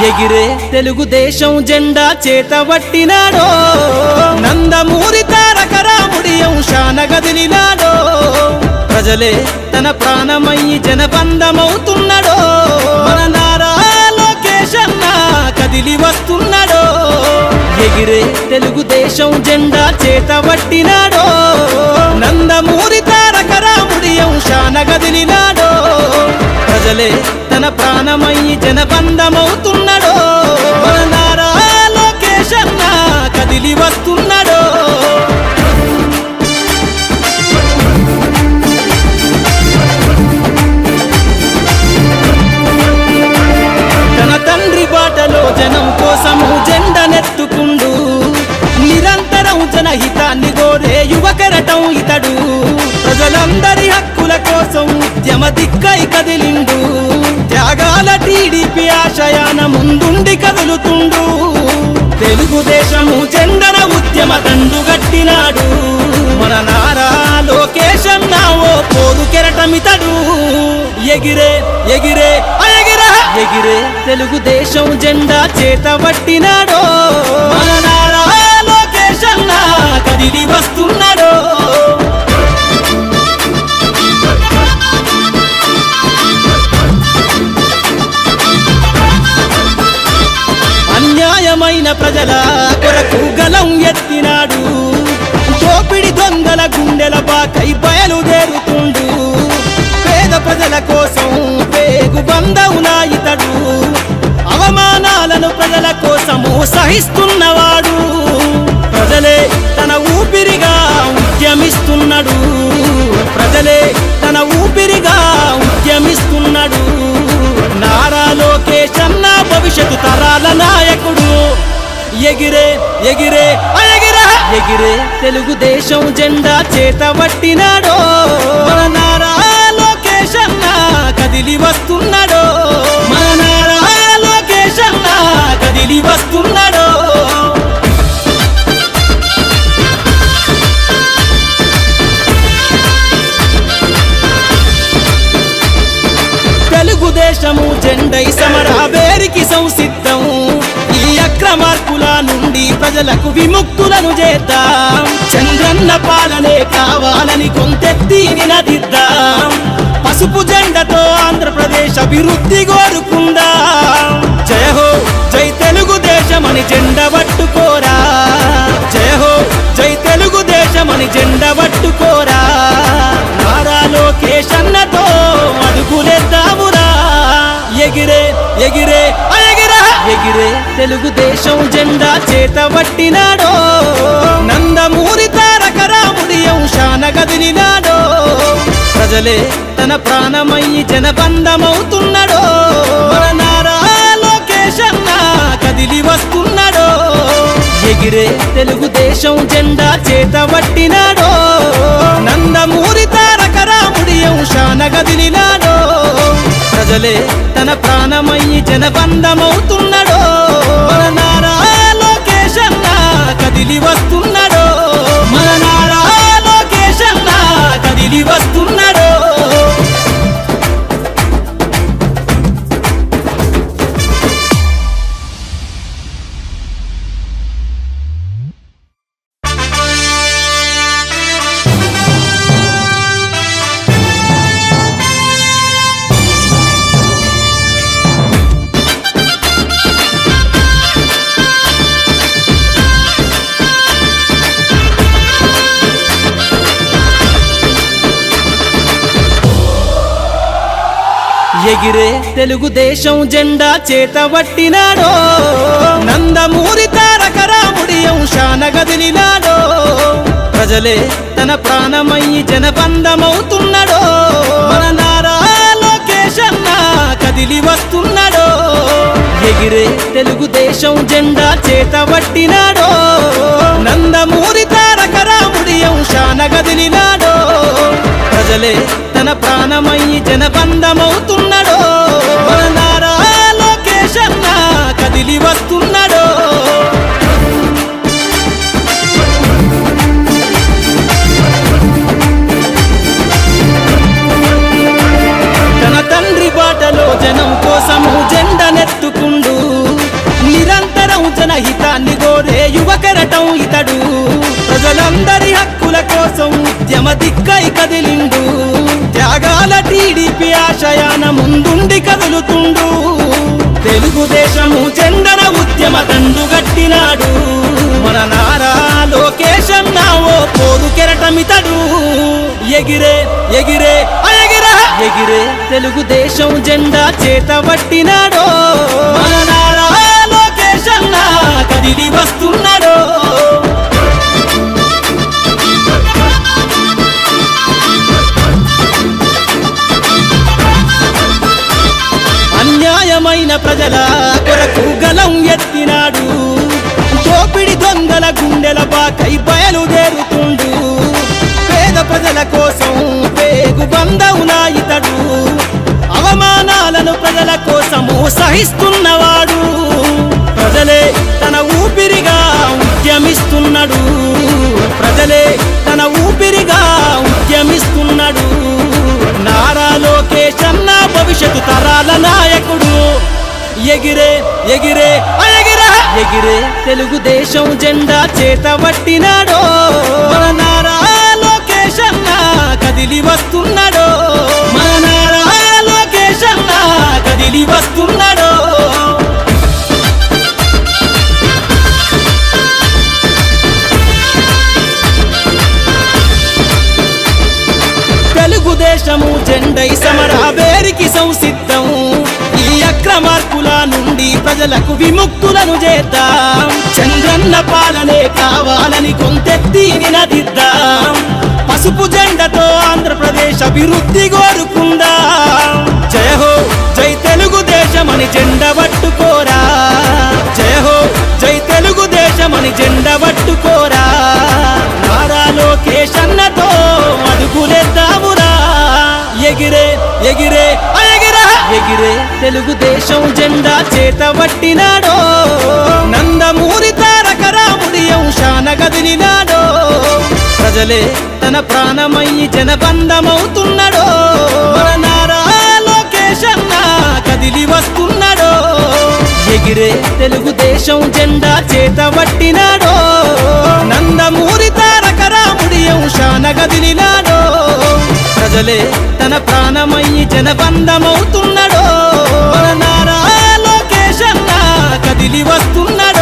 ఎగిరే తెలుగుదేశం జెండా చేతబట్టినాడో నందమూరి తారక రాముడి అంశాన గదిలినాడో ప్రజలే తన ప్రాణమయ్యి జనబంధమవుతున్నాడో మన నారా లోకేష్ అన్న కదిలి వస్తున్నాడో ఎగిరే తెలుగుదేశం జెండా చేతబట్టినాడో నందమూరి తారక రాముడి అంశాన గదిలినాడో ప్రజలే తన ప్రాణమయ్యి జనబంధమవుతున్నాడో మన నారా లోకేష్ అన్న కదిలి వస్తున్నాడో తన తండ్రి బాటలో జనం కోసము జెండనెత్తుకుండు నిరంతరం జనహితాన్ని కోరే యువకెరటం ఇతడు ప్రజలందరి హక్కుల కోసం ఉద్యమ దిక్కై కదిలిండు త్యాగాల టీడీపీ ఆశయాన ముందుండి కదులుతుండు తెలుగుదేశము జెండన ఉద్యమ దండుగట్టినాడు మన నారా లోకేష్ అన్న ఓ పోరు కెరటమితడు ఎగిరే ఎగిరే ఎగిరే తెలుగుదేశం జెండా చేతబట్టినాడో మన నారా లోకేష్ అన్న కదిలి వస్తున్నాడో అన్యాయమైన ప్రజల కొరకు గలం ఎత్తినాడు దోపిడి దొంగల గుండెల బాకై బయలుదేరుతుండు పేద ప్రజల కోసం పేగు బంధవునా ఇతడు అవమానాలను ప్రజల కోసము సహిస్తున్నవాడు ప్రజలే తన ఊపిరిగా ఉద్యమిస్తున్నాడు ప్రజలే తన ఊపిరిగా ఉద్యమిస్తున్నాడు నారా లోకేష్ అన్న భవిష్యత్తు తరాల నాయకుడు ఎగిరే ఎగిరే ఎగిరే తెలుగుదేశం జెండా చేతబట్టినాడో మన నారా లోకేష్ అన్న కదిలి వస్తున్నాడో మన నారా లోకేష్ అన్న కదిలి వస్తున్నాడో తెలుగుదేశము జెండై సమరాబేరికి సంసిద్ధం ఈ అక్రమార్కుల నుండి ప్రజలకు విముక్తులను చేద్దాం చంద్రన్న పాలనే కావాలని కొంతెత్తి నినదిద్దాం పసుపు జెండతో ఆంధ్రప్రదేశ్ అభివృద్ధి కోరుకుందాం జయ హో జై తెలుగుదేశం అని జెండ పట్టుకోరా జయ హో జై తెలుగుదేశం అని జెండ పట్టుకోరా నారా లోకేష్ అన్నతో అడుగులేద్దామురా ఎగిరే ఎగిరే ఎగిరే తెలుగుదేశం జెండా చేతబట్టినాడో నందమూరి తారక రాముడి అంశాన గదిలినాడో ప్రజలే తన ప్రాణమయ్యి జనబంధమవుతున్నాడో మన నారా లోకేష్ అన్న కదిలి వస్తున్నాడో ఎగిరే తెలుగుదేశం జెండా చేతబట్టినాడో నందమూరి తారక రాముడి అంశాన గదిలినాడో ప్రజలే తన ప్రాణమయ్యి జనబంధమవుతున్నాడో మన నారా లోకేష్ అన్న కదిలి వస్తున్నాడో మన నారా లోకేష్ అన్న కదిలి వస్తున్నాడో ఎగిరే తెలుగుదేశం జెండా చేతబట్టినాడో నందమూరి తారక రాముడి అంశాన గదిలినాడో ప్రజలే తన ప్రాణమయ్యి జనబంధమవుతున్నాడో మన నారా లోకేష్ అన్న కదిలి వస్తున్నాడో ఎగిరే తెలుగుదేశం జెండా చేతబట్టినాడో నందమూరి తారక రాముడి అంశాన గదిలినాడో ప్రజలే తన ప్రాణమయ్యి జనబంధమవుతున్నాడో మన నారా లోకేష్ అన్న కదిలి వస్తున్నాడో తన తండ్రి బాటలో జనం కోసము జెండనెత్తుకుండు కోసం ఉద్యమ దిక్కై కదిలిండు త్యాగాల టీడీపీ ఆశయాన ముందుండి కదులుతుండు తెలుగుదేశము జెండన ఉద్యమ దండుగట్టినాడు మన నారా లోకేష్ అన్న ఓ పోరు కెరటమితడు ఎగిరే ఎగిరే ఎగిరే ఎగిరే తెలుగుదేశం జెండా చేత పట్టినాడో మన నారా లోకేష్ అన్న కదిలి వస్తున్నాడో అన్యాయమైన ప్రజల కొరకు గలం ఎత్తినాడు దోపిడి దొంగల గుండెల బాకై బయలుదేరుతుండు పేద ప్రజల కోసం పేగు బంధవునా ఇతడు అవమానాలను ప్రజల కోసము సహిస్తున్నవాడు ప్రజలే తన ఊపిరిగా ఉద్యమిస్తున్నాడు ప్రజలే తన ఊపిరిగా ఉద్యమిస్తున్నాడు నారా లోకేష్ అన్న భవిష్యత్తు తరాల నాయకుడు ఎగిరే ఎగిరే ఎగిరే ఎగిరే తెలుగుదేశం జెండా చేత పట్టినాడో మన నారా లోకేష్ అన్న కదిలి వస్తున్నాడో మన నారా లోకేష్ అన్న కదిలి వస్తున్నాడో తెలుగుదేశము జెండై సమరావేరికి సంసిద్ధం ఈ అక్రమార్కుల నుండి ప్రజలకు విముక్తులను చేద్దాం చంద్రన్న పాలనే కావాలని కొంతెత్తి నినదిద్దాం పసుపు జెండతో ఆంధ్రప్రదేశ్ అభివృద్ధి కోరుకుందాం జయ హో జై తెలుగుదేశమని జెండ పట్టుకోరా జయ హో జై తెలుగుదేశమని జెండ పట్టుకోరా నారా లోకేష్ అన్నతో అడుగులేద్దామురా ఎగిరే ఎగిరే ఎగిరే ఎగిరే తెలుగుదేశం జెండా చేత పట్టినాడో నందమూరి తారక రాముడి అంశాన గదిలినాడో ప్రజలే తన ప్రాణమయ్యి జనబంధమవుతున్నాడో మన నారా లోకేష్ అన్న కదిలి వస్తున్నాడో ఎగిరే తెలుగుదేశం జెండా చేత పట్టినాడో నందమూరి తారక రాముడి అంశాన గదిలినాడో ప్రజలే తన ప్రాణమయ్యి జనబంధమవుతున్నాడో మన నారా లోకేష్ అన్న కదిలి వస్తున్నాడో